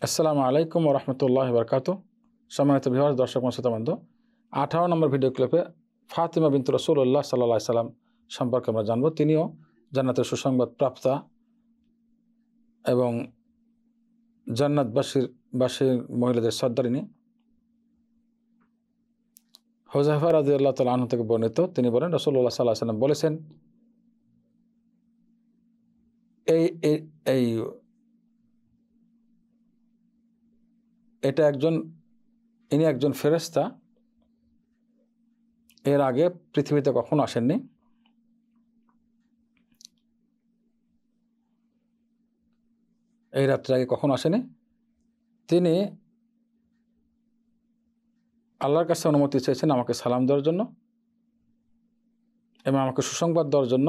আসসালামু আলাইকুম ওয়া রাহমাতুল্লাহি ওয়া বারাকাতুহু। সম্মানিত ভিউয়ার্স, দর্শক ও শ্রোতাবৃন্দ, 18 নম্বর ভিডিও ক্লিপে ফাতিমা বিনত রাসূলুল্লাহ সাল্লাল্লাহু আলাইহি সাল্লাম সম্পর্কে আমরা জানব। তিনিও জান্নাতের সুসংবাদ প্রাপ্তা এবং জান্নাতবাসীর মহিলাদের সর্দারিনী। হুযায়ফা রাদিয়াল্লাহু তাআলা আনহু থেকে বর্ণিত, তিনি বলেন রাসূলুল্লাহ সাল্লাল্লাহু আলাইহি সাল্লাম বলেছেন, ইনি একজন ফেরেশতা, এর আগে পৃথিবীতে কখনো আসেননি। এই রাত্রে আগে কখনো আসেনি। তিনি আল্লাহর কাছে অনুমতি চেয়েছেন আমাকে সালাম দেওয়ার জন্য এবং আমাকে সুসংবাদ দেওয়ার জন্য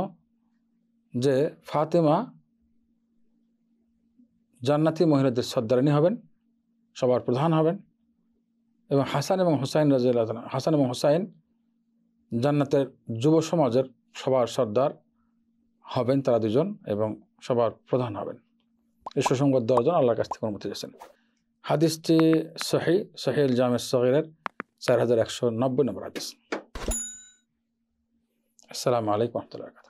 যে ফাতেমা জান্নাতি মহিলাদের সর্দারিনী হবেন, সবার প্রধান হবেন, এবং হাসান এবং হুসাইন জান্নাতের যুব সমাজের সবার সর্দার হবেন, তারা দুজন, এবং সবার প্রধান হবেন। এই সুসংবাদ দেওয়ার জন্য আল্লাহর কাছ থেকে অনুমতি চেয়েছেন। হাদিসটি সহিহ জামে সগীরের 4190 নম্বর হাদিস। আসসালামু আলাইকুম ওয়া রাহমাতুল্লাহি ওয়া বারাকাতুহু।